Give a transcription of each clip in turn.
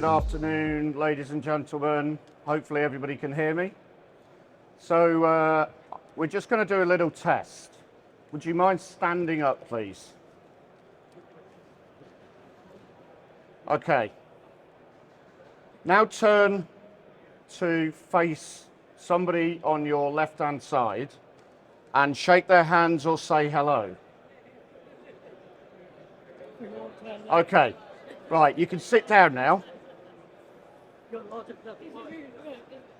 good afternoon, ladies and gentlemen. Hopefully everybody can hear me. So we're just going to do a little test. Would you mind standing up, please? Okay. Now turn to face somebody on your left-hand side and shake their hands or say hello. Okay. Right, you can sit down now.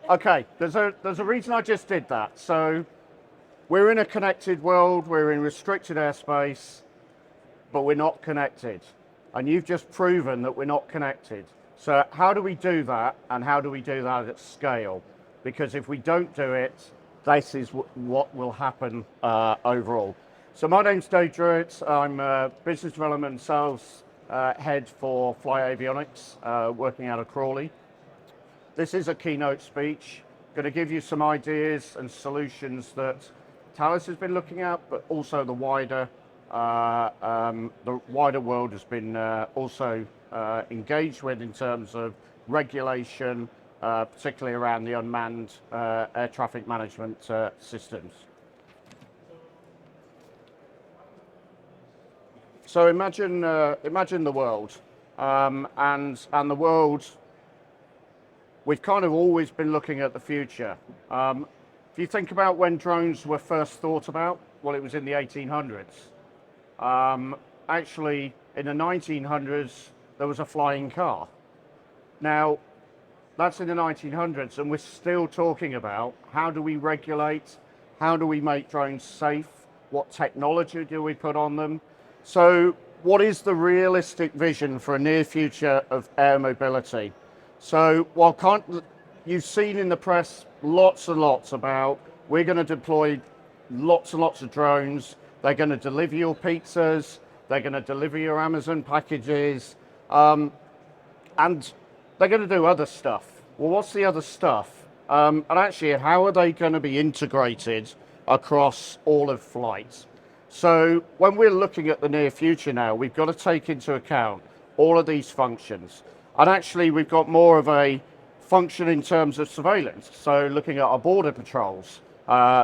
Okay, there's a reason I just did that. So we're in a connected world, we're in restricted airspace, but we're not connected. And you've just proven that we're not connected. So how do we do that, and how do we do that at scale? Because if we don't do it, this is what will happen overall. So my name's Drewitt. I'm business development and sales head for Fly Avionics, working out of Crawley. This is a keynote speech. Going to give you some ideas and solutions that Thales has been looking at, but also the wider world has been also engaged with in terms of regulation, particularly around the unmanned air traffic management systems. So imagine the world, and the world. We've kind of always been looking at the future. If you think about when drones were first thought about, well, it was in the 1800s. Actually, in the 1900s, there was a flying car. Now, that's in the 1900s, and we're still talking about how do we regulate, how do we make drones safe, what technology do we put on them. So what is the realistic vision for a near future of air mobility? So while you've seen in the press lots and lots about we're going to deploy lots and lots of drones, they're going to deliver your pizzas, they're going to deliver your Amazon packages, and they're going to do other stuff. Well, what's the other stuff? And actually, how are they going to be integrated across all of flight? So when we're looking at the near future now, we've got to take into account all of these functions. And actually, we've got more of a function in terms of surveillance. So looking at our border patrols,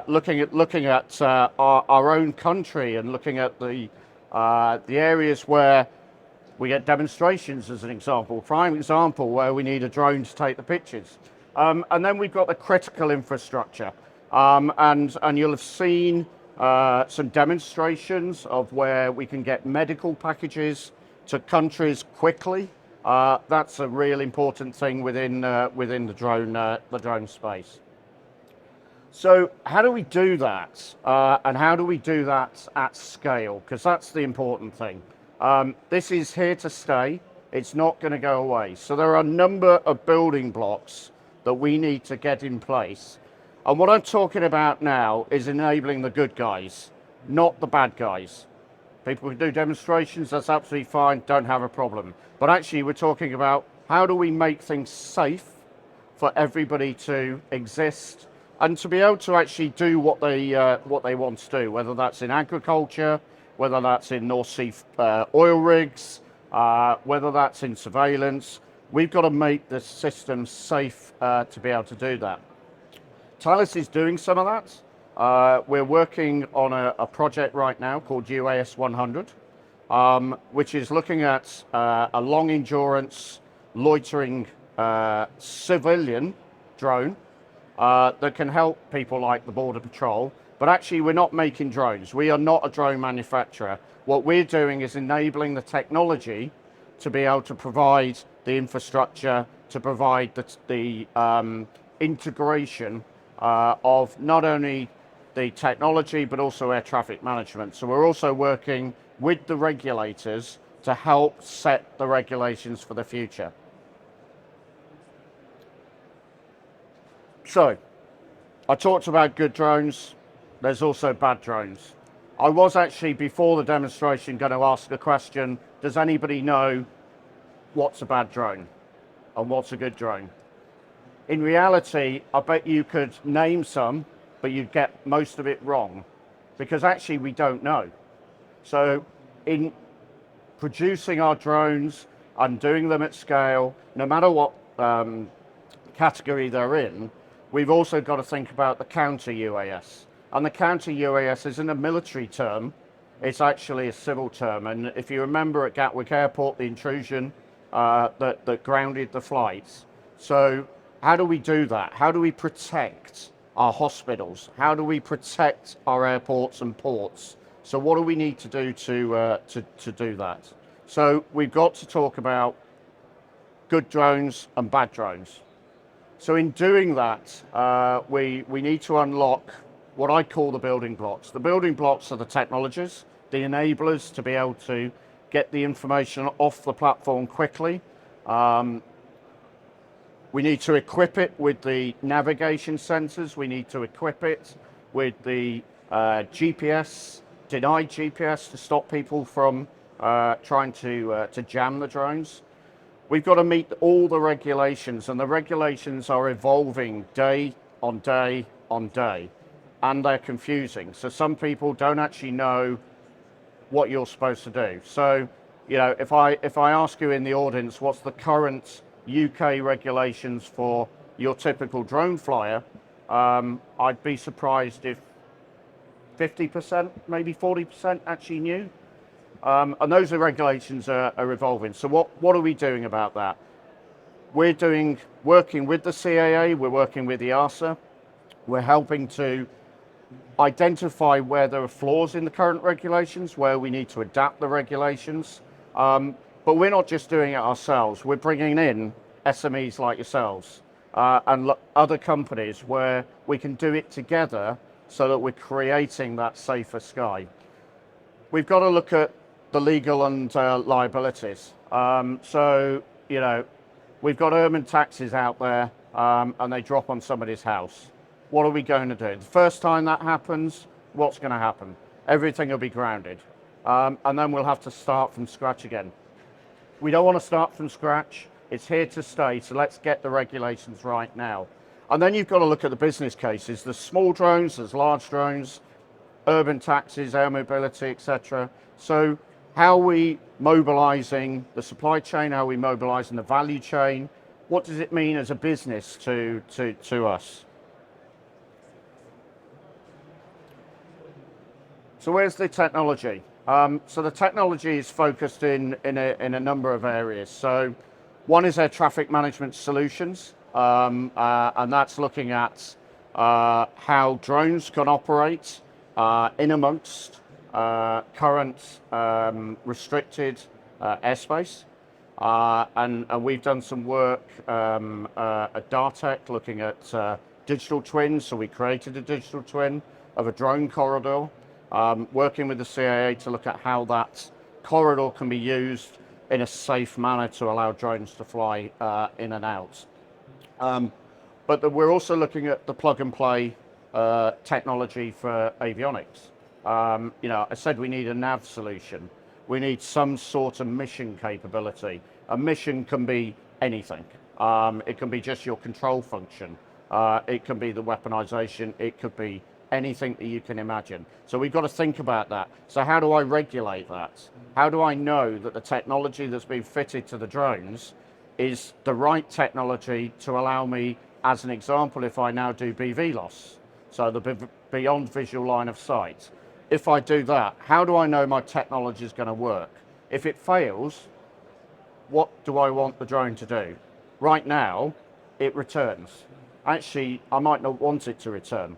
looking at our own country, and looking at the areas where we get demonstrations, as an example, prime example, where we need a drone to take the pictures. And then we've got the critical infrastructure. And you'll have seen some demonstrations of where we can get medical packages to countries quickly. That's a real important thing within the drone space. So how do we do that, and how do we do that at scale? Because that's the important thing. This is here to stay. It's not going to go away. So there are a number of building blocks that we need to get in place. And what I'm talking about now is enabling the good guys, not the bad guys. People who do demonstrations, that's absolutely fine, don't have a problem. But actually, we're talking about how do we make things safe for everybody to exist and to be able to actually do what they want to do, whether that's in agriculture, whether that's in North Sea oil rigs, whether that's in surveillance. We've got to make the system safe to be able to do that. Thales is doing some of that. We're working on a project right now called UAS 100, which is looking at a long endurance loitering civilian drone that can help people like the Border Patrol. But actually, we're not making drones. We are not a drone manufacturer. What we're doing is enabling the technology to be able to provide the infrastructure, to provide the integration of not only the technology, but also air traffic management. So we're also working with the regulators to help set the regulations for the future. So, I talked about good drones. There's also bad drones. I was actually, before the demonstration, going to ask a question: does anybody know what's a bad drone and what's a good drone? In reality, I bet you could name some, but you'd get most of it wrong, because actually we don't know. So in producing our drones, and doing them at scale, no matter what category they're in, we've also got to think about the counter UAS. And the counter UAS isn't a military term, it's actually a civil term. And if you remember at Gatwick Airport, the intrusion that grounded the flights. So how do we do that? How do we protect our hospitals? How do we protect our airports and ports? So what do we need to do to do that? So we've got to talk about good drones and bad drones. So in doing that, we need to unlock what I call the building blocks. The building blocks are the technologies, the enablers to be able to get the information off the platform quickly. We need to equip it with the navigation sensors. We need to equip it with the GPS, denied GPS, to stop people from trying to jam the drones. We've got to meet all the regulations, and the regulations are evolving day on day on day, and they're confusing. So some people don't actually know what you're supposed to do. So, you know, if I ask you in the audience, what's the current UK regulations for your typical drone flyer, I'd be surprised if 50%, maybe 40% actually knew. And those regulations are evolving. So what are we doing about that? We're working with the CAA, we're working with the EASA, we're helping to identify where there are flaws in the current regulations, where we need to adapt the regulations. But we're not just doing it ourselves, we're bringing in SMEs like yourselves and other companies where we can do it together so that we're creating that safer sky. We've got to look at the legal and liabilities. So, you know, we've got urban taxis out there and they drop on somebody's house. What are we going to do? The first time that happens, what's going to happen? Everything will be grounded. And then we'll have to start from scratch again. We don't want to start from scratch. It's here to stay, so let's get the regulations right now. And then you've got to look at the business cases. There's small drones, there's large drones, urban taxis, air mobility, etc. So how are we mobilizing the supply chain? How are we mobilizing the value chain? What does it mean as a business to us? So where's the technology? So the technology is focused in a number of areas. So one is air traffic management solutions, and that's looking at how drones can operate in amongst current restricted airspace. And we've done some work at Dartech looking at digital twins. So we created a digital twin of a drone corridor, working with the CAA to look at how that corridor can be used in a safe manner to allow drones to fly in and out. But we're also looking at the plug and play technology for avionics. You know, I said we need a nav solution. We need some sort of mission capability. A mission can be anything. It can be just your control function. It can be the weaponization. It could be anything that you can imagine. So we've got to think about that. So how do I regulate that? How do I know that the technology that's been fitted to the drones is the right technology to allow me, as an example, if I now do BV loss, so the beyond visual line of sight. If I do that, how do I know my technology is going to work? If it fails, what do I want the drone to do? Right now, it returns. Actually, I might not want it to return.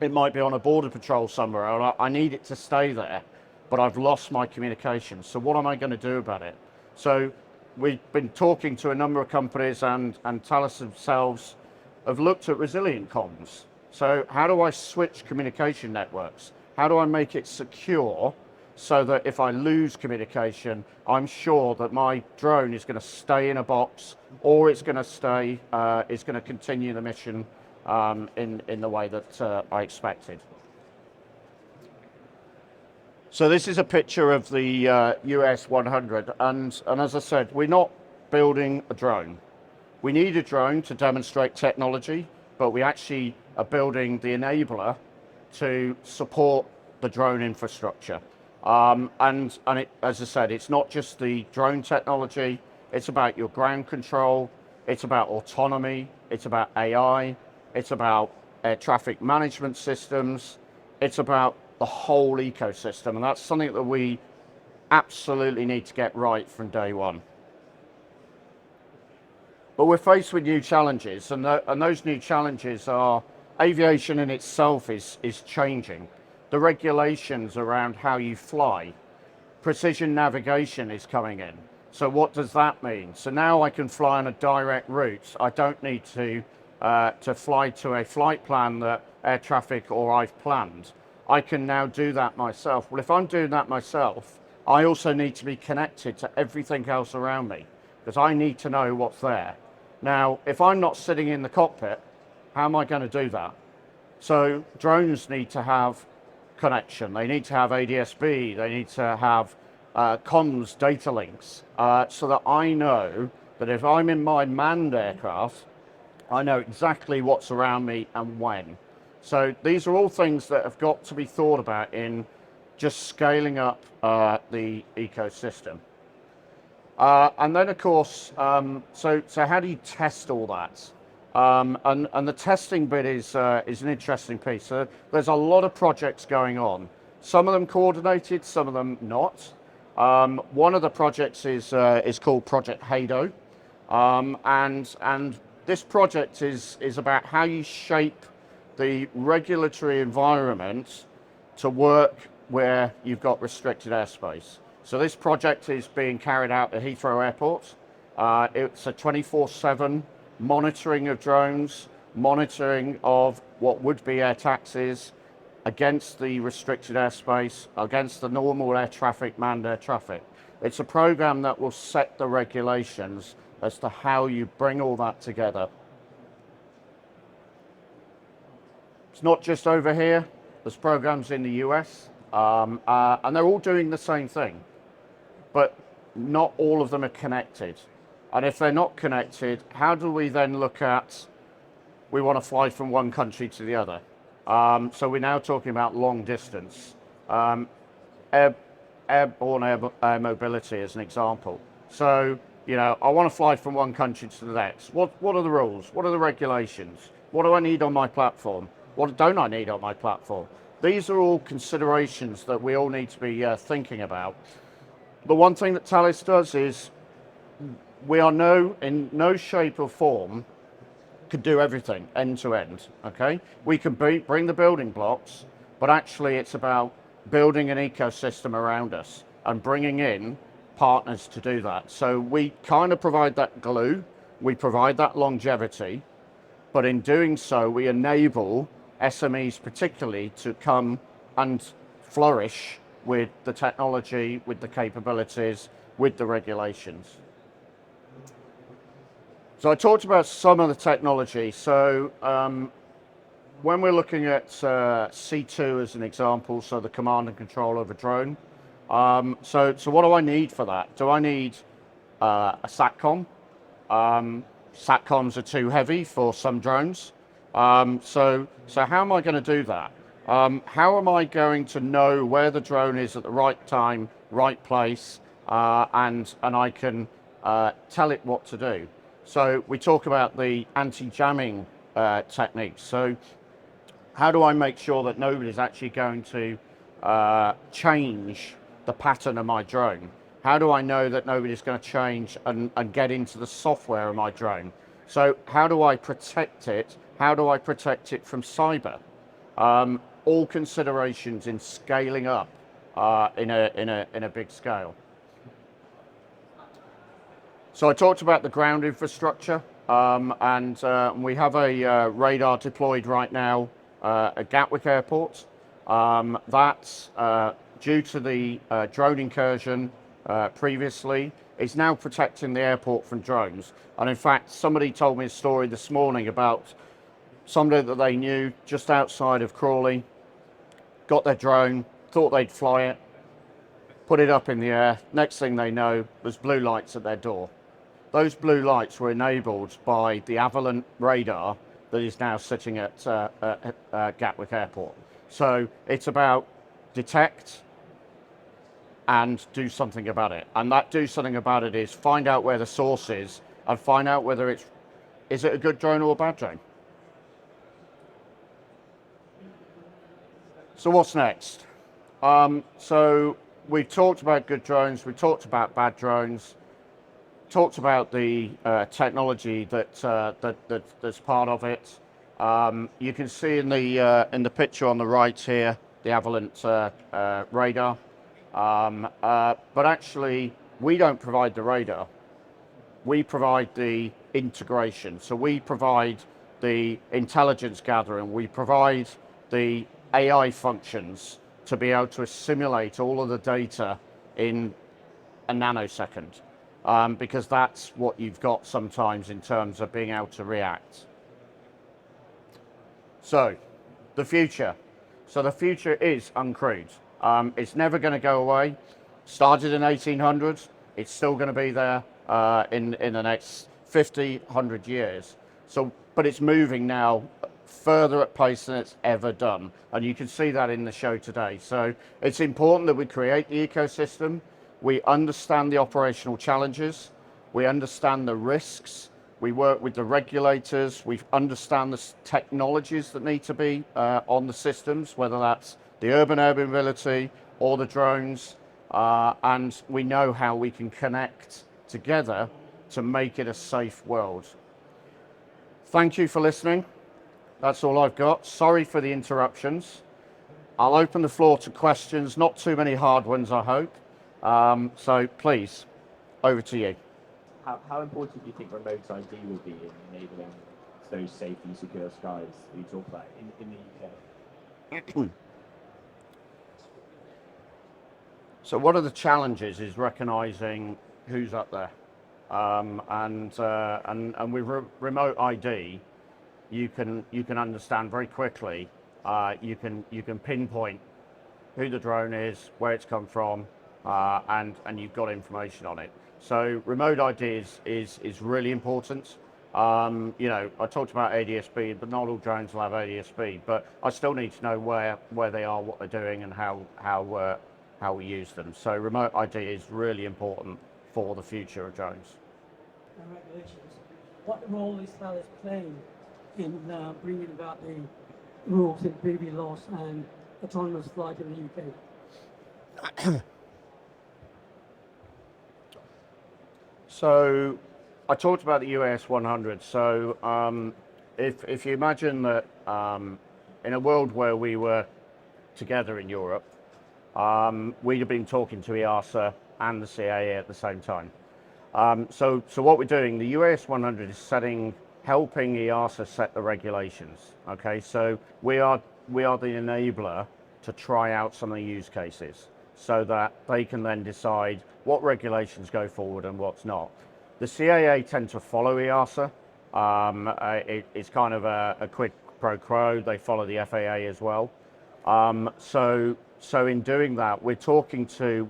It might be on a border patrol somewhere, and I need it to stay there, but I've lost my communication. So what am I going to do about it? So we've been talking to a number of companies, and Thales themselves have looked at resilient comms. So how do I switch communication networks? How do I make it secure so that if I lose communication, I'm sure that my drone is going to stay in a box, or it's going to stay, it's going to continue the mission in the way that I expected. So this is a picture of the US 100, and as I said, we're not building a drone. We need a drone to demonstrate technology, but we actually are building the enabler to support the drone infrastructure. And it, as I said, it's not just the drone technology, It's about your ground control. It's about autonomy. It's about AI. It's about air traffic management systems. It's about the whole ecosystem. And that's something that we absolutely need to get right from day one. But we're faced with new challenges, and those new challenges are aviation in itself is changing. The regulations around how you fly, precision navigation is coming in. So what does that mean? So now I can fly on a direct route. I don't need to fly to a flight plan that air traffic or I've planned. I can now do that myself. Well, if I'm doing that myself, I also need to be connected to everything else around me because I need to know what's there. Now, if I'm not sitting in the cockpit, how am I going to do that? So drones need to have connection. They need to have ADS-B. They need to have comms data links so that I know that if I'm in my manned aircraft, I know exactly what's around me and when. So these are all things that have got to be thought about in just scaling up the ecosystem. And then, of course, so how do you test all that? And the testing bit is an interesting piece. So there's a lot of projects going on. Some of them coordinated, some of them not. One of the projects is called Project Hado, and this project is about how you shape the regulatory environment to work where you've got restricted airspace. So this project is being carried out at Heathrow Airport. It's a 24/7 monitoring of drones, monitoring of what would be air taxis against the restricted airspace, against the normal air traffic, manned air traffic. It's a program that will set the regulations as to how you bring all that together. It's not just over here. There's programs in the US, and they're all doing the same thing. But not all of them are connected. And if they're not connected, how do we then look at, we want to fly from one country to the other? So we're now talking about long distance. Airborne air mobility as an example. So, you know, I want to fly from one country to the next. What are the rules? What are the regulations? What do I need on my platform? What don't I need on my platform? These are all considerations that we all need to be thinking about. The one thing that Thales does is we are in no shape or form could do everything end to end, okay? We can bring the building blocks, but actually it's about building an ecosystem around us and bringing in partners to do that. So we kind of provide that glue, we provide that longevity, but in doing so, we enable SMEs particularly to come and flourish with the technology, with the capabilities, with the regulations. So I talked about some of the technology. So when we're looking at C2 as an example, so the command and control of a drone, so what do I need for that? Do I need a SATCOM? SATCOMs are too heavy for some drones. So how am I going to do that? How am I going to know where the drone is at the right time, right place, and I can tell it what to do? So we talk about the anti-jamming techniques. So how do I make sure that nobody's actually going to change the pattern of my drone? How do I know that nobody's going to change and get into the software of my drone? So how do I protect it? How do I protect it from cyber? All considerations in scaling up in a big scale. So I talked about the ground infrastructure, and we have a radar deployed right now at Gatwick Airport. That's due to the drone incursion previously, is now protecting the airport from drones. And in fact, somebody told me a story this morning about somebody that they knew just outside of Crawley, got their drone, thought they'd fly it, put it up in the air. Next thing they know, there's blue lights at their door. Those blue lights were enabled by the Avalon radar that is now sitting at Gatwick Airport. So it's about detect, and do something about it. And that do something about it is find out where the source is and find out whether is it a good drone or a bad drone. So what's next? So we've talked about good drones, we've talked about bad drones, talked about the technology that's part of it. You can see in the picture on the right here the Avalent radar, but actually we don't provide the radar. We provide the integration. So we provide the intelligence gathering. We provide the AI functions to be able to assimilate all of the data in a nanosecond, because that's what you've got sometimes in terms of being able to react. So the future. So the future is uncrewed. It's never going to go away. Started in 1800s. It's still going to be there in the next 50, 100 years. So, but it's moving now further at pace than it's ever done. And you can see that in the show today. So it's important that we create the ecosystem. We understand the operational challenges. We understand the risks. We work with the regulators. We understand the technologies that need to be on the systems, whether that's the urban air mobility or the drones. And we know how we can connect together to make it a safe world. Thank you for listening. That's all I've got. Sorry for the interruptions. I'll open the floor to questions, not too many hard ones, I hope. So please, over to you. How important do you think remote ID will be in enabling those safe and secure skies that you talk about in the UK? So one of the challenges is recognizing who's up there. And with remote ID, you can understand very quickly. You can pinpoint who the drone is, where it's come from, and you've got information on it. So remote ID is really important. You know, I talked about ADS-B, but not all drones will have ADS-B. But I still need to know where they are, what they're doing, and how we use them. So remote ID is really important for the future of drones. Regulations. What role is Thales playing in bringing about the rules in BB laws and autonomous flight in the UK? So I talked about the US 100. So if you imagine that in a world where we were together in Europe, we'd have been talking to EASA and the CAA at the same time. So what we're doing, the US 100 is helping EASA set the regulations. Okay, so we are the enabler to try out some of the use cases, so that they can then decide what regulations go forward and what's not. The CAA tend to follow EASA. It's kind of a quid pro quo. They follow the FAA as well. So in doing that, we're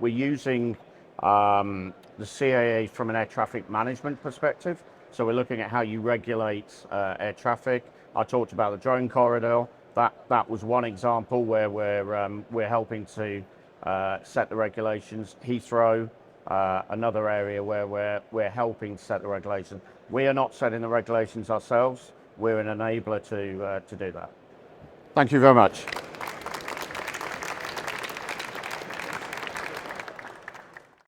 using the CAA from an air traffic management perspective. So we're looking at how you regulate air traffic. I talked about the drone corridor. That was one example where we're helping to set the regulations. Heathrow, another area where we're helping set the regulations. We are not setting the regulations ourselves. We're an enabler to do that. Thank you very much.